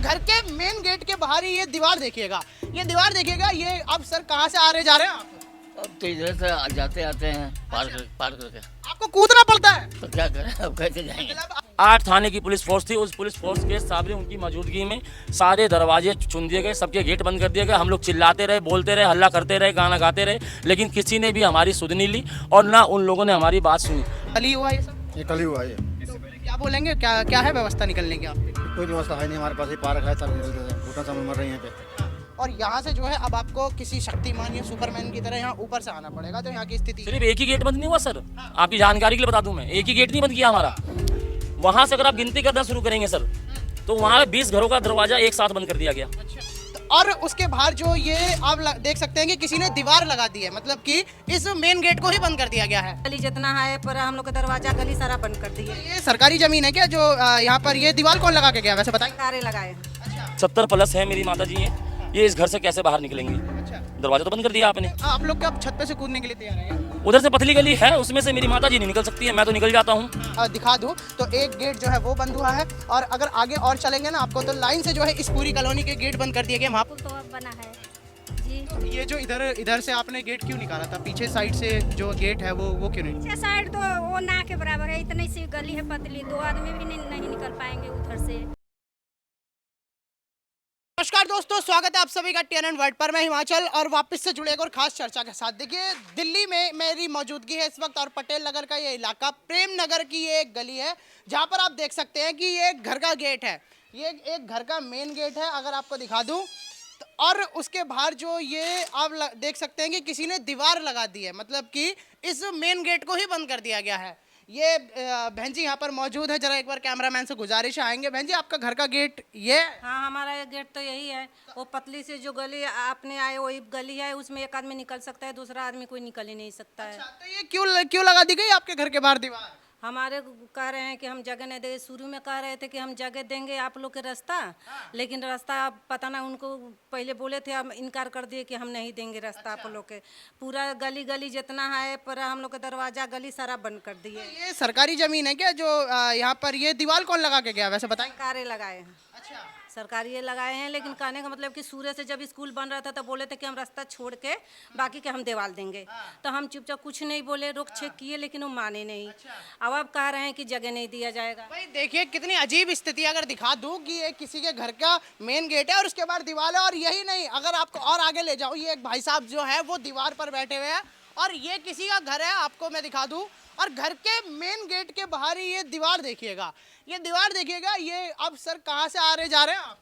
घर के main gate के बाहर ही ये दीवार देखिएगा, ये अब सर कहाँ से आ रहे जा रहे हैं आप? अब तो इधर से जाते आते हैं पार करके। आपको कूदना पड़ता है? तो क्या करें, अब कैसे जाएंगे। मतलब 8 थाने की पुलिस फोर्स थी। उस पुलिस फोर्स के सामने उनकी मौजूदगी में सारे दरवाजे चुन दिए गए, सबके गेट बंद कर दिए गए। हम लोग चिल्लाते रहे, बोलते रहे, हल्ला करते रहे, गाना गाते रहे, लेकिन किसी ने भी हमारी सुध नहीं ली और ना उन लोगों ने हमारी बात सुनी। कल ही हुआ ये सब? ये कल ही हुआ ये। क्या बोलेंगे, क्या क्या है व्यवस्था निकलने की आपकी? कोई व्यवस्था है नहीं हमारे पास, ये पार्क है, सब घुटना समय मर रही है यहाँ पे। और यहाँ से जो है अब आपको किसी शक्तिमान या सुपरमैन की तरह यहाँ ऊपर से आना पड़ेगा, तो यहाँ की स्थिति सिर्फ एक ही गेट बंद नहीं हुआ सर, आपकी जानकारी के लिए बता दूं मैं, एक ही गेट नहीं बंद किया हमारा। वहां से अगर आप गिनती करना शुरू करेंगे सर, तो वहाँ 20 घरों का दरवाजा एक साथ बंद कर दिया गया। और उसके बाहर जो ये आप देख सकते हैं कि किसी ने दीवार लगा दी है, मतलब कि इस मेन गेट को ही बंद कर दिया गया है। गली जितना है पर हम लोग का दरवाजा गली सारा बंद कर दिए। ये सरकारी जमीन है क्या जो यहाँ पर ये दीवार कौन लगा के गया, वैसे बताएं? कारे लगाए। 70+ है मेरी माता जी हैं, ये इस घर से कैसे बाहर निकलेंगी? अच्छा, दरवाजा तो बंद कर दिया आपने। आप लोग क्या छत पे से कूदने के लिए तैयार हैं? उधर से पतली गली है, उसमें से मेरी माता जी नहीं निकल सकती है, मैं तो निकल जाता हूँ। दिखा दूं तो एक गेट जो है वो बंद हुआ है, और अगर आगे और चलेंगे ना आपको, तो लाइन से जो है इस पूरी कॉलोनी के गेट बंद कर दिए गए। वहाँ तो अब बना है जी। ये जो इधर से आपने गेट क्यों निकाला था? पीछे साइड से जो गेट है वो क्यों नहीं? पीछे साइड तो वो ना के बराबर है, इतनी सी गली है पतली, 2 आदमी भी नहीं निकल पाएंगे उधर से। नमस्कार दोस्तों, स्वागत है आप सभी का TNN वर्ल्ड पर। मैं हिमाचल और वापस से जुड़े एक और खास चर्चा के साथ। देखिए, दिल्ली में मेरी मौजूदगी है इस वक्त, और पटेल नगर का ये इलाका प्रेम नगर की ये एक गली है, जहाँ पर आप देख सकते हैं कि ये एक घर का गेट है, ये एक घर का मेन गेट है। अगर आपको दिखा दूँ और उसके बाहर जो ये आप देख सकते हैं कि किसी ने दीवार लगा दी है, मतलब कि इस मेन गेट को ही बंद कर दिया गया है। ये बहन जी यहाँ पर मौजूद है, जरा एक बार कैमरामैन से गुजारिश आएंगे। बहन जी, आपका घर का गेट ये? हाँ, हमारा ये गेट तो यही है। वो पतली से जो गली आपने आए वही गली है, उसमें एक आदमी निकल सकता है, दूसरा आदमी कोई निकल ही नहीं सकता है। अच्छा, तो ये क्यों लगा दी गई आपके घर के बाहर दीवार? हमारे कह रहे हैं कि हम जगह नहीं देंगे। शुरू में कह रहे थे कि हम जगह देंगे आप लोग के रास्ता, लेकिन रास्ता पता ना, उनको पहले बोले थे, हम इनकार कर दिए कि हम नहीं देंगे रास्ता। आप लोग के पूरा गली जितना है पर हम लोग का दरवाजा गली सारा बंद कर दिए। ये सरकारी जमीन है क्या जो यहाँ पर ये दीवार कौन लगा के गया, वैसे बताएं? कारे लगाए हैं। अच्छा, सरकारी ये लगाए हैं, लेकिन कहने का मतलब कि सूर्य से जब स्कूल बन रहा था तो बोले थे कि हम रास्ता छोड़ के बाकी के हम दीवार देंगे, तो हम चुपचाप कुछ नहीं बोले, रोक छेक किए, लेकिन वो माने नहीं। अब कह रहे हैं कि जगह नहीं दिया जाएगा। भाई देखिए कितनी अजीब स्थिति। अगर दिखा दूं कि ये किसी के घर का मेन गेट है और उसके बाद दीवार है, और यही नहीं, अगर आपको और आगे ले जाऊं, ये एक भाई साहब जो है वो दीवार पर बैठे हुए हैं, और ये किसी का घर है, आपको मैं दिखा दूं, और घर के मेन गेट के बाहर ही ये दीवार देखिएगा, ये अब सर कहाँ से आ रहे जा रहे हैं आप?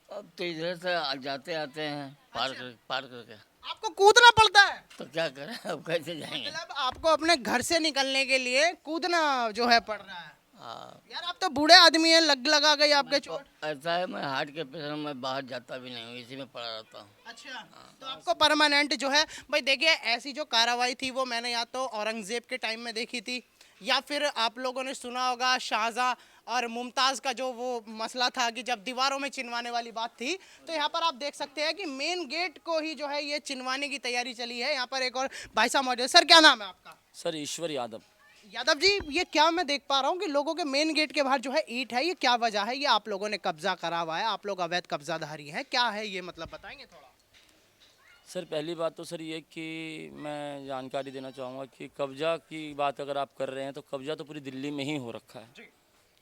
अब तो इधर से जाते आते हैं पार करके। आपको कूदना पड़ता है? तो क्या करें, अब कैसे जाएंगे। मतलब आपको अपने घर से निकलने के लिए कूदना जो है पड़ रहा है। हाँ, यार आप तो बूढ़े आदमी हैं, लगा गई आपके चोट। ऐसा है, मैं हार्ट के पेशेंट, मैं बाहर जाता भी नहीं हूँ, इसी में पड़ा रहता हूँ। अच्छा, तो आपको परमानेंट जो है, भाई देखिए ऐसी जो कार्रवाई थी वो मैंने या तो औरंगजेब के टाइम में देखी थी, या फिर आप लोगों ने सुना होगा शाहजहां और मुमताज का जो वो मसला था कि जब दीवारों में चिनवाने वाली बात थी, तो यहाँ पर आप देख सकते हैं कि मेन गेट को ही जो है ये चिनवाने की तैयारी चली है। यहाँ पर एक और भाई साहब मौजूद। सर क्या नाम है आपका? सर ईश्वर यादव। यादव जी, ये क्या मैं देख पा रहा हूँ कि लोगों के मेन गेट के बाहर जो है ईंट है, ये क्या वजह है? ये आप लोगों ने कब्जा करा हुआ है, आप लोग अवैध कब्जाधारी हैं, क्या है ये, मतलब बताएंगे थोड़ा? सर पहली बात तो सर ये कि मैं जानकारी देना चाहूँगा कि कब्जा की बात अगर आप कर रहे हैं तो कब्जा तो पूरी दिल्ली में ही हो रखा है,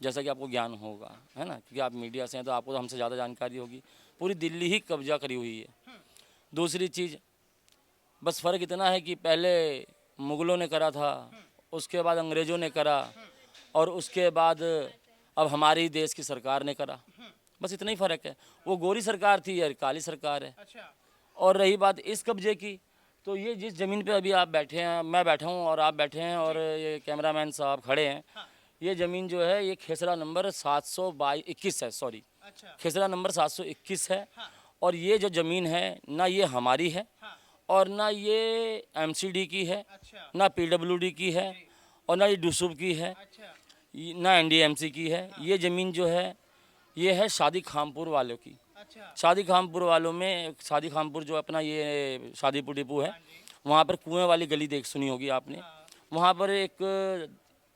जैसा कि आपको ज्ञान होगा, है ना, क्योंकि आप मीडिया से हैं तो आपको तो हमसे ज़्यादा जानकारी होगी। पूरी दिल्ली ही कब्जा करी हुई है। दूसरी चीज़, बस फ़र्क इतना है कि पहले मुग़लों ने करा था, उसके बाद अंग्रेज़ों ने करा, और उसके बाद अब हमारे ही देश की सरकार ने करा, बस इतना ही फ़र्क है। वो गोरी सरकार थी, यार काली सरकार है। अच्छा, और रही बात इस कब्जे की, तो ये जिस ज़मीन पे अभी आप बैठे हैं, मैं बैठा हूँ और आप बैठे हैं और ये कैमरामैन साहब खड़े हैं, ये ज़मीन जो है ये खेसरा नंबर 721 है, सॉरी, अच्छा, खेसरा नंबर 721 है। और ये जो ज़मीन है ना ये हमारी है, और ना ये MCD की है, अच्छा, ना PWD की है, और ना ये डूसूब की है, अच्छा, ना NDMC की है। ये ज़मीन जो है ये है शादी खामपुर वालों की। अच्छा, शादी खामपुर वालों में, शादी खामपुर जो अपना ये शादीपुर डिपो है, वहाँ पर कुएं वाली गली सुनी होगी आपने। वहाँ पर एक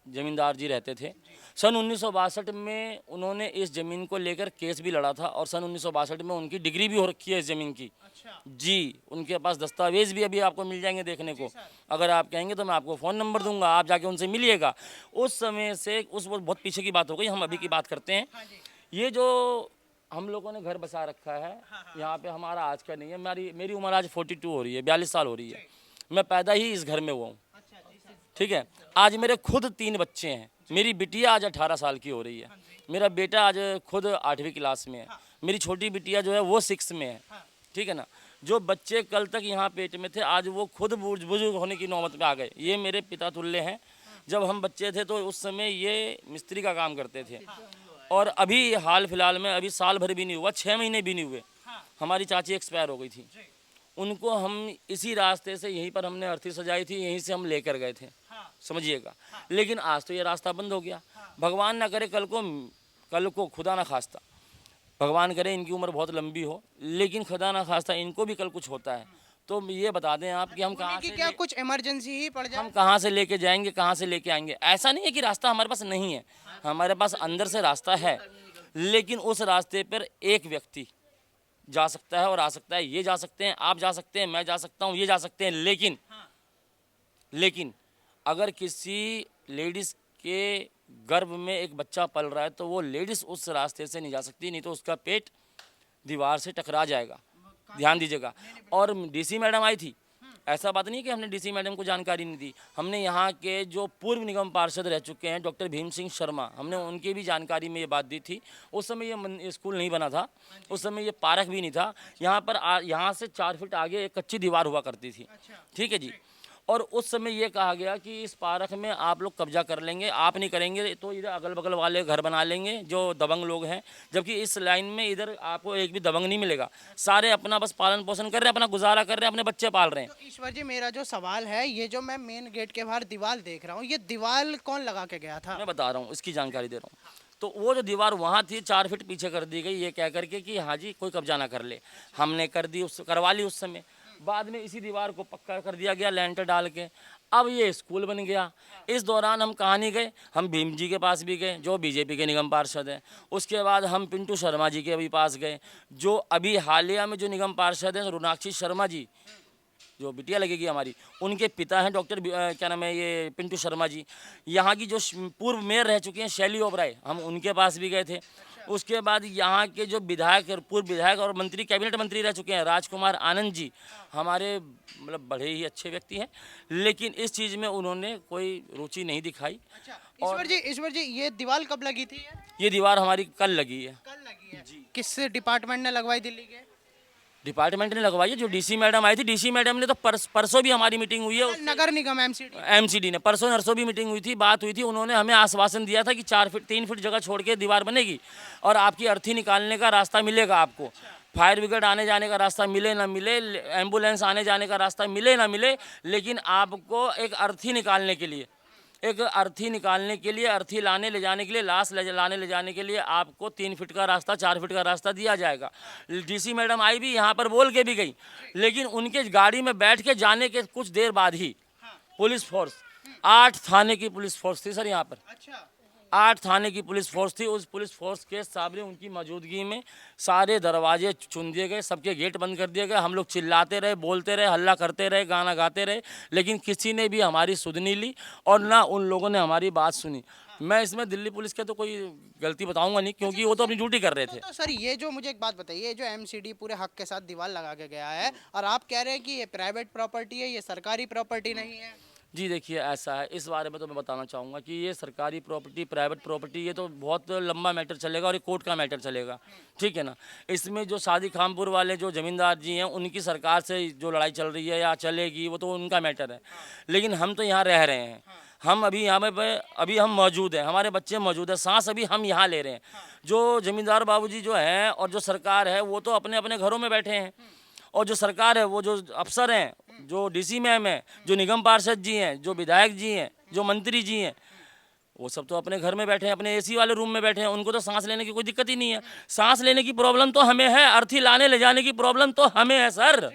ज़मींदार जी रहते थे, सन 1962 में उन्होंने इस ज़मीन को लेकर केस भी लड़ा था और सन 1962 में उनकी डिग्री भी हो रखी है इस ज़मीन की। अच्छा। जी, उनके पास दस्तावेज भी अभी आपको मिल जाएंगे देखने को। अगर आप कहेंगे तो मैं आपको फ़ोन नंबर दूंगा, आप जाके उनसे मिलिएगा। उस समय से उस वो बहुत पीछे की बात हो गई, हम अभी की बात करते हैं। ये जो हम लोगों ने घर बसा रखा है यहाँ पे, हमारा आज का नहीं है। मेरी उम्र आज 42 हो रही है, 42 साल हो रही है। मैं पैदा ही इस घर में हुआ हूँ, ठीक है। आज मेरे खुद 3 बच्चे हैं। मेरी बिटिया आज 18 साल की हो रही है। मेरा बेटा आज खुद 8वीं क्लास में है। मेरी छोटी बिटिया जो है वो 6 में है, ठीक है ना। जो बच्चे कल तक यहाँ पेट में थे, आज वो खुद बुजुर्ग होने की नौबत में आ गए। ये मेरे पिता तुल्य हैं। जब हम बच्चे थे तो उस समय ये मिस्त्री का काम करते थे। और अभी हाल फिलहाल में, अभी साल भर भी नहीं हुआ, 6 महीने भी नहीं हुए, हमारी चाची एक्सपायर हो गई थी। उनको हम इसी रास्ते से, यहीं पर हमने अर्थी सजाई थी, यहीं से हम लेकर गए थे, समझिएगा। लेकिन आज तो ये रास्ता बंद हो गया। भगवान ना करे कल को खुदा ना खास्ता, भगवान करे इनकी उम्र बहुत लंबी हो, लेकिन खुदा ना खास्ता इनको भी कल कुछ होता है तो ये बता दें आप कि हम कहाँ से क्या कुछ इमरजेंसी ही पड़ जाए, हम कहाँ से लेके जाएंगे, कहाँ से लेके आएंगे। ऐसा नहीं है कि रास्ता हमारे पास नहीं है, हमारे पास अंदर से रास्ता है, लेकिन उस रास्ते पर एक व्यक्ति जा सकता है और आ सकता है। ये जा सकते हैं, आप जा सकते हैं, मैं जा सकता हूँ, ये जा सकते हैं। लेकिन अगर किसी लेडीज़ के गर्भ में एक बच्चा पल रहा है तो वो लेडीज़ उस रास्ते से नहीं जा सकती, नहीं तो उसका पेट दीवार से टकरा जाएगा। ध्यान दीजिएगा। और डीसी मैडम आई थी, ऐसा बात नहीं कि हमने डीसी मैडम को जानकारी नहीं दी। हमने यहाँ के जो पूर्व निगम पार्षद रह चुके हैं डॉक्टर भीम सिंह शर्मा, हमने उनकी भी जानकारी में ये बात दी थी। उस समय ये स्कूल नहीं बना था, उस समय ये पार्क भी नहीं था। यहाँ पर यहाँ से 4 फीट आगे एक कच्ची दीवार हुआ करती थी, ठीक है जी। और उस समय ये कहा गया कि इस पार्क में आप लोग कब्जा कर लेंगे, आप नहीं करेंगे तो इधर अगल बगल वाले घर बना लेंगे जो दबंग लोग हैं। जबकि इस लाइन में इधर आपको एक भी दबंग नहीं मिलेगा, सारे अपना बस पालन पोषण कर रहे हैं, अपना गुजारा कर रहे हैं, अपने बच्चे पाल रहे हैं। तो ईश्वर जी, मेरा जो सवाल है, ये जो मैं मेन गेट के बाहर दीवार देख रहा हूँ, ये दीवार कौन लगा के गया था? मैं बता रहा हूँ, इसकी जानकारी दे रहा हूँ। तो वो जो दीवार वहाँ थी 4 फीट पीछे कर दी गई, ये कह करके कि हाँ जी कोई कब्जा ना कर ले। हमने करवा ली उस समय। बाद में इसी दीवार को पक्का कर दिया गया लेंटर डाल के। अब ये स्कूल बन गया। इस दौरान हम कहाँ नहीं गए, हम भीम जी के पास भी गए जो बीजेपी के निगम पार्षद हैं। उसके बाद हम पिंटू शर्मा जी के भी पास गए, जो अभी हालिया में जो निगम पार्षद हैं रोनाक्षी शर्मा जी, जो बिटिया लगेगी हमारी, उनके पिता हैं डॉक्टर क्या नाम है ये पिंटू शर्मा जी। यहाँ की जो पूर्व मेयर रह चुके हैं शैली ओबराय, हम उनके पास भी गए थे। उसके बाद यहाँ के जो पूर्व विधायक और मंत्री, कैबिनेट मंत्री रह चुके हैं राजकुमार आनंद जी, हमारे मतलब बड़े ही अच्छे व्यक्ति हैं, लेकिन इस चीज़ में उन्होंने कोई रुचि नहीं दिखाई। ईश्वर जी, ये दीवार कब लगी थी? ये दीवार हमारी कल लगी है। कल लगी है जी। किस डिपार्टमेंट ने लगवाई दिल्ली के? डिपार्टमेंट ने लगवाई है, जो डीसी मैडम आई थी। डीसी मैडम ने तो परसों भी हमारी मीटिंग हुई है, नगर निगम एमसीडी ने परसों भी मीटिंग हुई थी, बात हुई थी। उन्होंने हमें आश्वासन दिया था कि 3 फीट जगह छोड़ के दीवार बनेगी और आपकी अर्थी निकालने का रास्ता मिलेगा आपको। फायर ब्रिगेड आने जाने का रास्ता मिले ना मिले, एम्बुलेंस आने जाने का रास्ता मिले ना मिले, लेकिन आपको एक अर्थी निकालने के लिए, अर्थी लाने ले जाने के लिए, लाश लाने ले जाने के लिए आपको 3 फीट का रास्ता, 4 फीट का रास्ता दिया जाएगा। डीसी मैडम आई भी, यहाँ पर बोल के भी गई, लेकिन उनके गाड़ी में बैठ के जाने के कुछ देर बाद ही पुलिस फोर्स, 8 थाने की पुलिस फोर्स थी सर यहाँ पर। 8 थाने की पुलिस फोर्स थी। उस पुलिस फोर्स के सामने उनकी मौजूदगी में सारे दरवाजे चुन दिए गए, सबके गेट बंद कर दिए गए। हम लोग चिल्लाते रहे, बोलते रहे, हल्ला करते रहे, गाना गाते रहे, लेकिन किसी ने भी हमारी सुध नहीं ली और ना उन लोगों ने हमारी बात सुनी। मैं इसमें दिल्ली पुलिस के तो कोई गलती बताऊंगा नहीं, क्योंकि वो तो अपनी ड्यूटी कर रहे थे। तो सर, ये जो मुझे एक बात बताइए, जो एमसीडी पूरे हक के साथ दीवार लगा के गया है और आप कह रहे हैं कि ये प्राइवेट प्रॉपर्टी है, ये सरकारी प्रॉपर्टी नहीं है। जी देखिए, ऐसा है, इस बारे में तो मैं बताना चाहूँगा कि ये सरकारी प्रॉपर्टी, प्राइवेट प्रॉपर्टी, ये तो बहुत लंबा मैटर चलेगा और ये कोर्ट का मैटर चलेगा, ठीक है ना। इसमें जो शादी खामपुर वाले जो ज़मींदार जी हैं, उनकी सरकार से जो लड़ाई चल रही है या चलेगी, वो तो उनका मैटर है। लेकिन हम तो यहाँ रह रहे हैं, हम अभी यहाँ पे अभी हम मौजूद हैं, हमारे बच्चे मौजूद हैं, सांस अभी हम यहाँ ले रहे हैं। जो ज़मींदार बाबूजी जो हैं और जो सरकार है, वो तो अपने अपने घरों में बैठे हैं, और जो सरकार है, वो जो अफसर हैं, जो डीसी मैम है, जो निगम पार्षद जी हैं, जो विधायक जी हैं, जो मंत्री जी हैं, वो सब तो अपने घर में बैठे हैं, अपने एसी वाले रूम में बैठे हैं। उनको तो सांस लेने की कोई दिक्कत ही नहीं है। सांस लेने की प्रॉब्लम तो हमें है, अर्थी लाने ले जाने की प्रॉब्लम तो हमें है सर।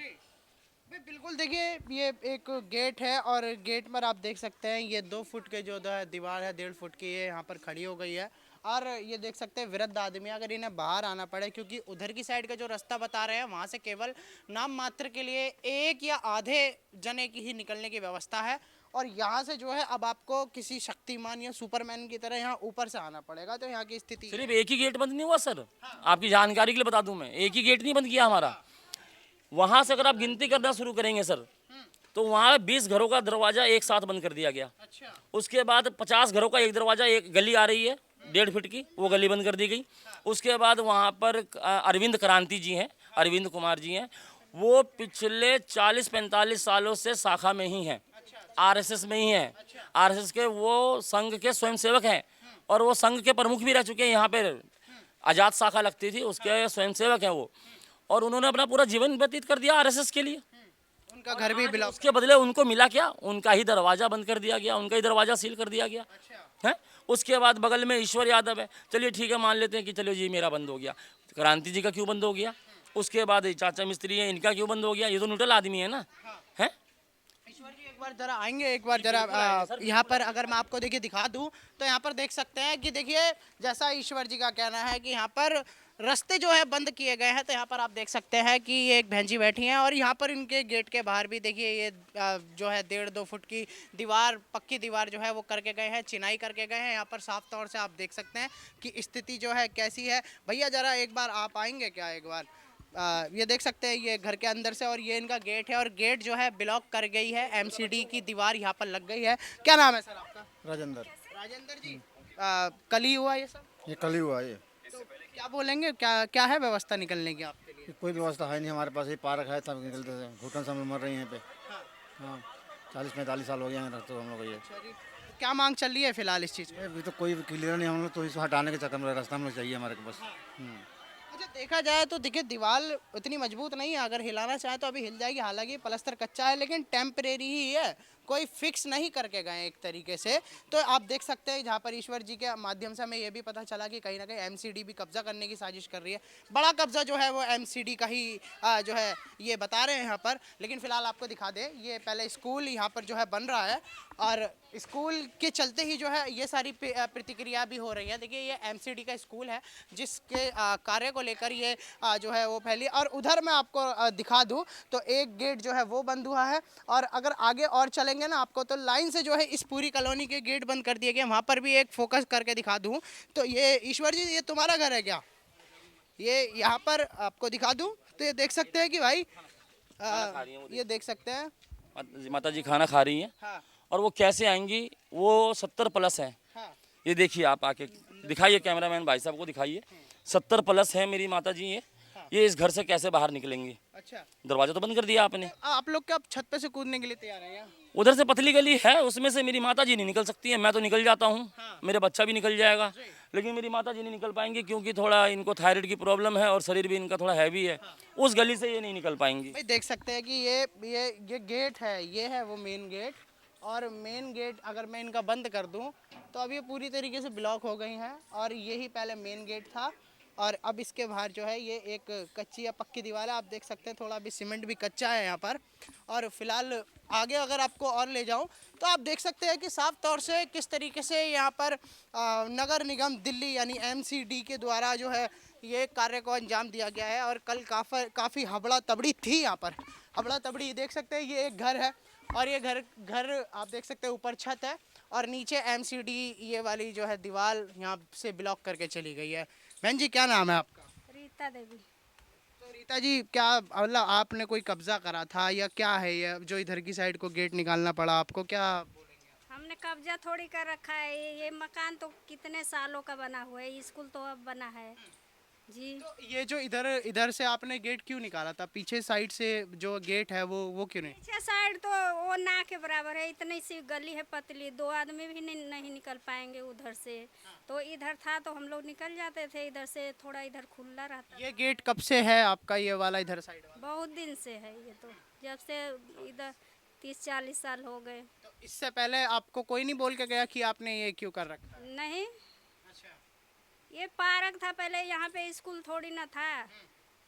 बिल्कुल देखिए, ये एक गेट है और गेट पर आप देख सकते हैं ये 2 फुट के जो दीवार है 1.5 फुट की ये यहाँ पर खड़ी हो गई है। और ये देख सकते हैं वृद्ध आदमी, अगर इन्हें बाहर आना पड़े क्योंकि उधर की साइड का जो रास्ता बता रहे हैं वहाँ से केवल नाम मात्र के लिए एक या आधे जने की ही निकलने की व्यवस्था है। और यहाँ से जो है अब आपको किसी शक्तिमान या सुपरमैन की तरह यहाँ ऊपर से आना पड़ेगा। तो यहाँ की स्थिति सिर्फ एक ही गेट बंद नहीं हुआ सर, आपकी जानकारी के लिए बता दूं मैं, एक ही गेट नहीं बंद किया हमारा। वहां से अगर आप गिनती करना शुरू करेंगे सर, तो वहाँ 20 घरों का दरवाजा एक साथ बंद कर दिया गया। अच्छा, उसके बाद 50 घरों का एक दरवाजा, एक गली आ रही है 1.5 फीट की, वो गली बंद कर दी गई। उसके बाद वहाँ पर अरविंद क्रांति जी हैं, अरविंद कुमार जी हैं, वो पिछले 40-45 सालों से शाखा में ही हैं, आरएसएस में ही हैं। आरएसएस के वो संघ के स्वयंसेवक हैं और वो संघ के प्रमुख भी रह चुके हैं। यहाँ पे आज़ाद शाखा लगती थी, उसके स्वयंसेवक हैं वो, और उन्होंने अपना पूरा जीवन व्यतीत कर दिया आरएसएस के लिए। उनका घर भी बिलोंग। उसके बदले उनको मिला क्या? उनका ही दरवाजा बंद कर दिया गया, उनका ही दरवाजा सील कर दिया गया है। उसके बाद बगल में ईश्वर यादव है, चलिए ठीक है मान लेते हैं कि चलो जी मेरा बंद हो गया, क्रांति जी का क्यों बंद हो गया? उसके बाद ये चाचा मिस्त्री हैं, इनका क्यों बंद हो गया? ये तो न्यूट्रल आदमी है ना, है। ईश्वर जी एक बार जरा आएंगे, एक बार जरा यहाँ पर अगर मैं आपको देखिए दिखा दूँ तो यहाँ पर देख सकते हैं कि देखिए जैसा ईश्वर जी का कहना है कि यहाँ पर रास्ते जो है बंद किए गए हैं। तो यहाँ पर आप देख सकते हैं कि ये एक बहन जी बैठी हैं और यहाँ पर इनके गेट के बाहर भी देखिए ये जो है 1.5-2 फुट की दीवार, पक्की दीवार जो है वो करके गए हैं, चिनाई करके गए हैं। यहाँ पर साफ तौर से आप देख सकते हैं कि स्थिति जो है कैसी है। भैया जरा एक बार आप आएंगे क्या? एक बार ये देख सकते हैं ये घर के अंदर से, और ये इनका गेट है और गेट जो है ब्लॉक कर गई है, एमसीडी की दीवार यहाँ पर लग गई है। क्या नाम है सर आपका? राजेंद्र। राजेंद्र जी, कल ही हुआ ये सब? ये कल ही हुआ ये। तो क्या बोलेंगे, क्या क्या है व्यवस्था निकलने की आपके लिए? कोई व्यवस्था है नहीं हमारे पास, ये पार्क है तब निकलते थे, घुटन समय मर रही हैं यहाँ पे। हाँ 40-45 साल हो गए हैं रखते हम लोग ये। अच्छा जी, तो क्या मांग चल रही है फिलहाल इस चीज़ में? अभी तो कोई क्लियर नहीं, हम लोग तो इसको हटाने के चक्कर में रास्ता हम लोग चाहिए हमारे को बस। अच्छा, देखा जाए तो देखिए दीवार उतनी मजबूत नहीं है, अगर हिलाना चाहे तो अभी हिल जाएगी। हालांकि प्लास्टर कच्चा है लेकिन टेम्परेरी ही है, कोई फिक्स नहीं करके गए एक तरीके से। तो आप देख सकते हैं जहाँ पर ईश्वर जी के माध्यम से हमें ये भी पता चला कि कहीं ना कहीं एमसीडी भी कब्जा करने की साजिश कर रही है। बड़ा कब्जा जो है वो एमसीडी का ही जो है ये बता रहे हैं यहाँ पर। लेकिन फिलहाल आपको दिखा दें, ये पहले स्कूल यहाँ पर जो है बन रहा है और स्कूल के चलते ही जो है ये सारी प्रतिक्रिया भी हो रही है। देखिए ये एमसीडी का स्कूल है जिसके कार्य को लेकर ये जो है वो फैली। और उधर मैं आपको दिखा दूं तो एक गेट जो है वो बंद हुआ है, और अगर आगे और चलेंगे ना आपको तो लाइन से जो है इस पूरी कॉलोनी के गेट बंद कर दिए गए। वहाँ पर भी एक फोकस करके दिखा दूं तो ये ईश्वर जी, ये तुम्हारा घर है क्या? ये यहाँ पर आपको दिखा दूं तो ये देख सकते हैं कि भाई ये देख सकते हैं माता जी खाना खा रही हैं। हाँ और वो कैसे आएंगी? वो 70 प्लस है। हाँ ये देखिए, आप आके दिखाइए, कैमरामैन भाई साहब को दिखाइए। 70 प्लस है मेरी माता जी। ये इस घर से कैसे बाहर निकलेंगी? अच्छा, दरवाजा तो बंद कर दिया आपने। आप लोग क्या अब छत पे से कूदने के लिए तैयार हैं यहाँ? उधर से पतली गली है, उसमें से मेरी माता जी नहीं निकल सकती है। मैं तो निकल जाता हूँ, मेरा बच्चा भी निकल जाएगा, लेकिन मेरी माता जी नहीं निकल पाएंगी क्योंकि थोड़ा इनको थायराइड की प्रॉब्लम है और शरीर भी इनका थोड़ा हैवी है। उस गली से ये नहीं निकल पाएंगी। भाई देख सकते हैं कि ये गेट है, ये है वो मेन गेट। और मेन गेट अगर मैं इनका बंद कर दूं तो अब ये पूरी तरीके से ब्लॉक हो गई हैं। और यही पहले मेन गेट था और अब इसके बाहर जो है ये एक कच्ची या पक्की दीवार है। आप देख सकते हैं थोड़ा अभी सीमेंट भी कच्चा है यहाँ पर। और फिलहाल आगे अगर आपको और ले जाऊँ तो आप देख सकते हैं कि साफ तौर से किस तरीके से यहाँ पर नगर निगम दिल्ली यानी एमसीडी के द्वारा जो है ये कार्य को अंजाम दिया गया है। और कल काफ़ी हबड़ा तबड़ी थी यहाँ पर, हबड़ा तबड़ी। देख सकते हैं ये एक घर है और ये घर आप देख सकते हैं ऊपर छत है और नीचे एमसीडी ये वाली जो है दीवार यहाँ से ब्लॉक करके चली गई है। बहन जी क्या नाम है आपका? रीता देवी। तो रीता जी, क्या मतलब आपने कोई कब्जा करा था या क्या है ये जो इधर की साइड को गेट निकालना पड़ा आपको? क्या हमने कब्जा थोड़ी कर रखा है, ये मकान तो कितने सालों का बना हुआ है, स्कूल तो अब बना है जी। तो ये जो इधर से आपने गेट क्यों निकाला था? पीछे साइड से जो गेट है वो क्यों नहीं? पीछे साइड तो वो ना के बराबर है, इतनी सी गली है पतली, 2 आदमी भी नहीं निकल पाएंगे उधर से। तो इधर था तो हम लोग निकल जाते थे, इधर से थोड़ा इधर खुला रहता। ये गेट कब से है आपका, ये वाला इधर साइड वाला? बहुत दिन से है ये तो, जब से इधर 30-40 साल हो गए। तो इससे पहले आपको कोई नहीं बोल के गया कि आपने ये क्यों कर रखा है? नहीं, अच्छा, ये पार्क था पहले, यहाँ पे स्कूल थोड़ी ना था,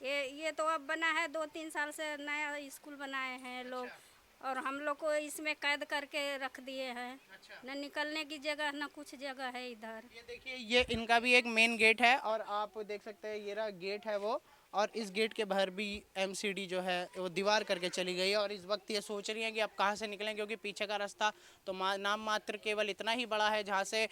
ये तो अब बना है 2-3 साल से नया स्कूल बनाए हैं लोग, और हम लोग को इसमें कैद करके रख दिए हैं। न निकलने की जगह न कुछ जगह है इधर। ये देखिए, ये इनका भी एक मेन गेट है और आप देख सकते हैं ये रहा गेट है वो, और इस गेट के बाहर भी एमसीडी जो है वो दीवार करके चली गई है। और इस वक्त ये सोच रही हैं कि अब कहाँ से निकलें, क्योंकि पीछे का रास्ता तो नाम मात्र केवल इतना ही बड़ा है जहाँ से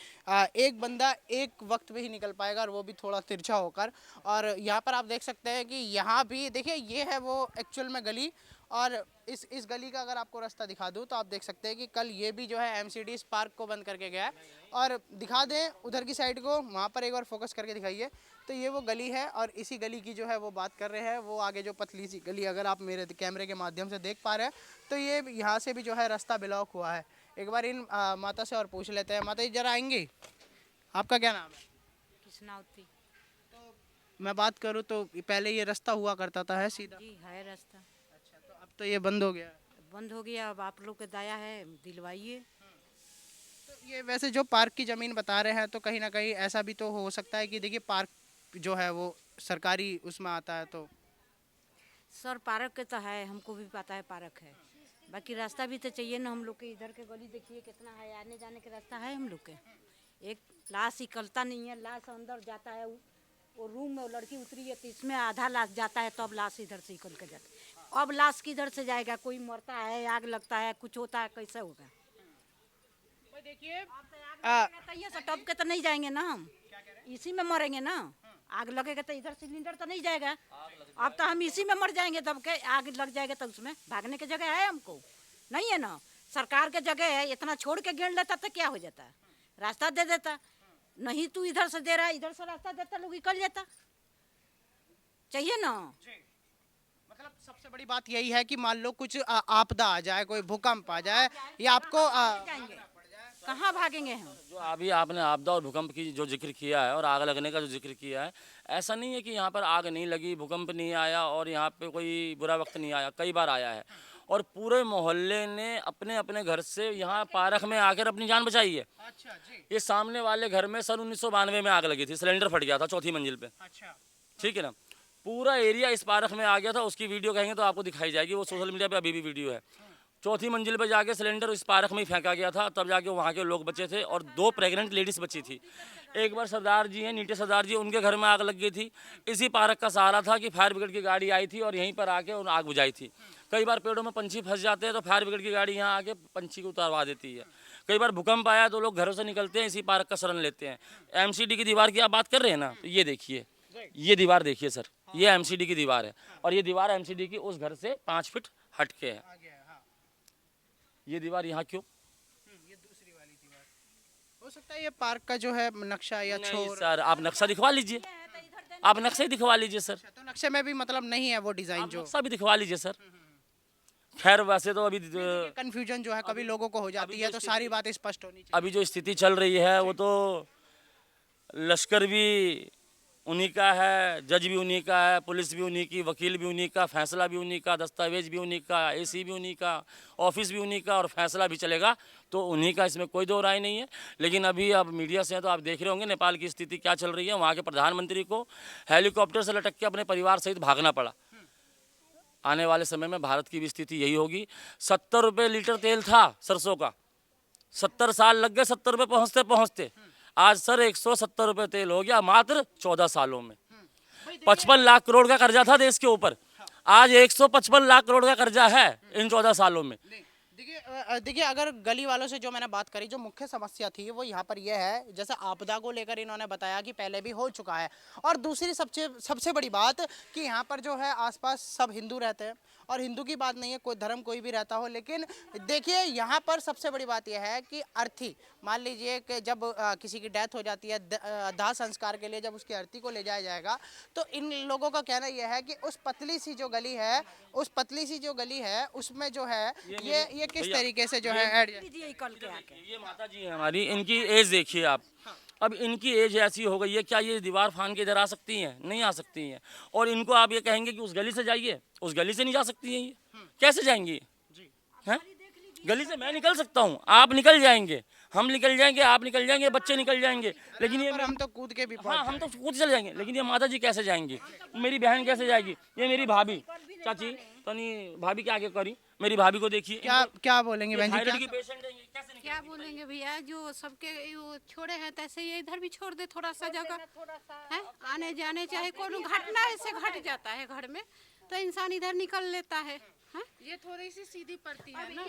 एक बंदा एक वक्त में ही निकल पाएगा, और वो भी थोड़ा तिरछा होकर। और यहाँ पर आप देख सकते हैं कि यहाँ भी देखिए ये है वो एक्चुअल में गली, और इस गली का अगर आपको रास्ता दिखा दूँ तो आप देख सकते हैं कि कल ये भी जो है एमसीडी इस पार्क को बंद करके गया है। और दिखा दें उधर की साइड को, वहाँ पर एक बार फोकस करके दिखाइए, तो ये वो गली है। और इसी गली की जो है वो बात कर रहे हैं, वो आगे जो पतली सी गली अगर आप मेरे कैमरे के माध्यम से देख पा रहे हैं, तो ये यहाँ से भी जो है रास्ता ब्लॉक हुआ है। एक बार इन माता से और पूछ लेते हैं। माता जी जरा आएंगी, आपका क्या नाम है? कृष्णावती मैं बात करूँ तो पहले ये रास्ता हुआ करता था है सीधा? जी है रास्ता, अच्छा, तो अब तो ये बंद हो गया है। बंद हो गया। अब आप लोग के दया है, दिलवाइए। तो ये वैसे जो पार्क की ज़मीन बता रहे हैं, तो कहीं ना कहीं ऐसा भी तो हो सकता है कि देखिए पार्क जो है वो सरकारी उसमें आता है, तो सर पार्क के तो है, हमको भी पता है पार्क है, बाकी रास्ता भी तो चाहिए ना हम लोग के। इधर के गली देखिए कितना है, आने जाने के रास्ता है हम लोग के। एक लाश निकलता नहीं है, लाश अंदर जाता है, वो रूम में वो लड़की उतरी है तो इसमें आधा लाश जाता है, तो अब लाश इधर से निकल के जाता है। अब लाश किधर से जाएगा? कोई मरता है, आग लगता है, कुछ होता है, कैसे होगा? देखिए तो ये सब टप के तो नहीं जाएंगे ना हम, इसी में मरेंगे ना। आग लगेगा तो इधर सिलेंडर तो नहीं जाएगा, अब तो हम इसी में मर जाएंगे। तब के आग लग जाएगा तो उसमें भागने की जगह है हमको नहीं है ना। सरकार के जगह है, इतना छोड़ के गिर लेता तो क्या हो जाता? रास्ता दे देता, नहीं तू इधर से दे रहा है, इधर से रास्ता देता, लोग निकल जाता। चाहिए ना। मतलब सबसे बड़ी बात यही है कि मान लो कुछ आपदा आ जाए, कोई भूकंप आ जाए, या आपको जाएंगे कहाँ भागेंगे हम? जो अभी आपने आपदा और भूकंप की जो जिक्र किया है और आग लगने का जो जिक्र किया है, ऐसा नहीं है कि यहाँ पर आग नहीं लगी, भूकंप नहीं आया और यहाँ पे कोई बुरा वक्त नहीं आया, कई बार आया है। और पूरे मोहल्ले ने अपने अपने घर से यहाँ पार्क में आकर अपनी जान बचाई है। अच्छा जी, ये सामने वाले घर में सन 1992 में आग लगी थी, सिलेंडर फट गया था चौथी मंजिल पे, अच्छा, ठीक है ना। पूरा एरिया इस पार्क में आ गया था, उसकी वीडियो कहेंगे तो आपको दिखाई जाएगी, वो सोशल मीडिया पे अभी भी वीडियो है। चौथी मंजिल पे जाके सिलेंडर इस पार्क में ही फेंका गया था, तब जाके वहाँ के लोग बचे थे और 2 प्रेग्नेंट लेडीज़ बची थी। एक बार सरदार जी हैं, नीटे सरदार जी, उनके घर में आग लग गई थी। इसी पार्क का सहारा था कि फायर ब्रिगेड की गाड़ी आई थी और यहीं पर आके उन आग बुझाई थी। कई बार पेड़ों में पंछी फंस जाते हैं तो फायर ब्रिगेड की गाड़ी यहाँ आके पंछी को उतारवा देती है। कई बार भूकंप आया तो लोग घरों से निकलते हैं, इसी पार्क का शरण लेते हैं। एमसीडी की दीवार की आप बात कर रहे हैं ना, तो ये देखिए, ये दीवार देखिए सर, ये एमसीडी की दीवार है और ये दीवार एमसीडी की उस घर से 5 फीट हट के है। ये दीवार यहाँ क्यों? ये दूसरी वाली दीवार हो सकता है ये पार्क का जो है नक्शा या नहीं छोर। सर, आप नक्शा दिखवा लीजिए, आप नक्शा ही दिखवा लीजिए सर, तो नक्शे में भी मतलब नहीं है वो डिजाइन आप जो नक्शा भी दिखवा लीजिए सर। खैर वैसे तो अभी कंफ्यूजन जो है कभी लोगों को हो जाती है, तो सारी बातें स्पष्ट होनी चाहिए। अभी जो स्थिति चल रही है वो तो लश्कर भी उन्हीं का है, जज भी उन्हीं का है, पुलिस भी उन्हीं की, वकील भी उन्हीं का, फैसला भी उन्हीं का, दस्तावेज भी उन्हीं का, एसी भी उन्हीं का, ऑफिस भी उन्हीं का और फैसला भी चलेगा तो उन्हीं का, इसमें कोई दो राय नहीं है। लेकिन अभी अब मीडिया से हैं तो आप देख रहे होंगे नेपाल की स्थिति क्या चल रही है। वहाँ के प्रधानमंत्री को हेलीकॉप्टर से लटक के अपने परिवार सहित भागना पड़ा। आने वाले समय में भारत की भी स्थिति यही होगी। 70 रुपये लीटर तेल था सरसों का, 70 साल लग गए 70 रुपये पहुँचते पहुँचते। आज सर 170 रुपये तेल हो गया मात्र 14 सालों में। 55 लाख करोड़ का कर्जा था देश के ऊपर, आज 155 लाख करोड़ का कर्जा है इन 14 सालों में। देखिए अगर गली वालों से जो मैंने बात करी, जो मुख्य समस्या थी वो यहाँ पर यह है, जैसे आपदा को लेकर इन्होंने बताया कि पहले भी हो चुका है, और दूसरी सबसे बड़ी बात कि यहाँ पर जो है आसपास सब हिंदू रहते हैं, और हिंदू की बात नहीं है, कोई धर्म कोई भी रहता हो, लेकिन देखिए यहाँ पर सबसे बड़ी बात यह है कि अर्थी, मान लीजिए कि जब किसी की डेथ हो जाती है, दाह संस्कार के लिए जब उसकी अर्थी को ले जाया जाएगा, तो इन लोगों का कहना यह है कि उस पतली सी जो गली है उसमें जो है ये किस तरीके से जो है ये माता जी है हमारी, इनकी एज देखिए आप, अब इनकी एज ऐसी हो गई है, क्या ये दीवार फान के इधर आ सकती हैं? नहीं आ सकती हैं। और इनको आप ये कहेंगे कि उस गली से जाइए, उस गली से नहीं जा सकती हैं। ये कैसे जाएंगी? हैं? गली से मैं निकल सकता हूँ, आप निकल जाएंगे, हम निकल जाएंगे, आप निकल जाएंगे, बच्चे निकल जाएंगे, लेकिन ये पर हम तो कूद के भी हाँ हम तो खुद चले जाएंगे, लेकिन ये माता जी कैसे जाएंगी, मेरी बहन कैसे जाएगी, ये मेरी भाभी, चाची तो नहीं भाभी के आगे करी, मेरी भाभी को देखिए, क्या क्या बोलेंगे बहन जी, थायराइड की पेशेंट है, ये कैसे निकल- क्या बोलेंगे भैया, जो सबके वो छोड़े हैं तैसे ये इधर भी छोड़ दे थोड़ा सा जगह है, आने जाने चाहे कोनो घटना ऐसे घट जाता है घर में तो इंसान इधर निकल लेता है। ये थोड़ी सी सीधी पड़ती है ना,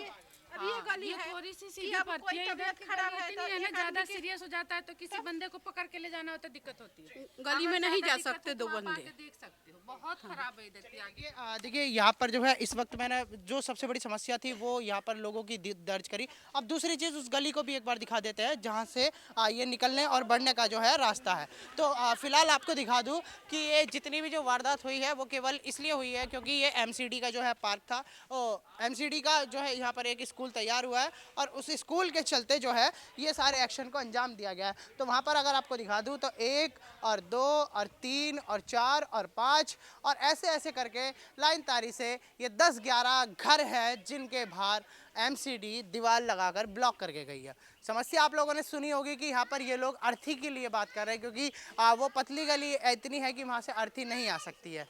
अब ये गली ये है थोड़ी सी कि सीधी अब पड़ती कोई है, तबीयत इधर खराब खराब है तो है ना, एक ज्यादा आदमी के- सीरियस हो जाता है तो किसी बंदे को पकड़ के ले जाना होता है, दिक्कत होती है। गली में नहीं जा सकते दो बंदे, देख सकते हो बहुत खराब है इधर की आगे। देखिए यहाँ पर जो है इस वक्त मैंने जो सबसे बड़ी समस्या थी वो यहाँ पर लोगों की दर्ज करी। अब दूसरी चीज़ उस गली को भी एक बार दिखा देते हैं जहाँ से ये निकलने और बढ़ने का जो है रास्ता है। तो फिलहाल आपको दिखा दूँ कि ये जितनी भी जो वारदात हुई है वो केवल इसलिए हुई है क्योंकि ये एमसीडी का जो है पार्क था, एमसीडी का जो है यहाँ पर एक स्कूल तैयार हुआ है और उस स्कूल के चलते जो है ये सारे एक्शन को अंजाम दिया गया है। तो वहाँ पर अगर आपको दिखा दूँ तो 1 और 2 और 3 और 4 और 5 और ऐसे ऐसे करके लाइन तारी से ये 10-11 घर हैं जिनके बाहर एमसीडी दीवार लगाकर ब्लॉक करके गई है। समस्या आप लोगों ने सुनी होगी कि यहाँ पर ये लोग अर्थी के लिए बात कर रहे हैं क्योंकि वो पतली गली इतनी है कि वहाँ से अर्थी नहीं आ सकती है।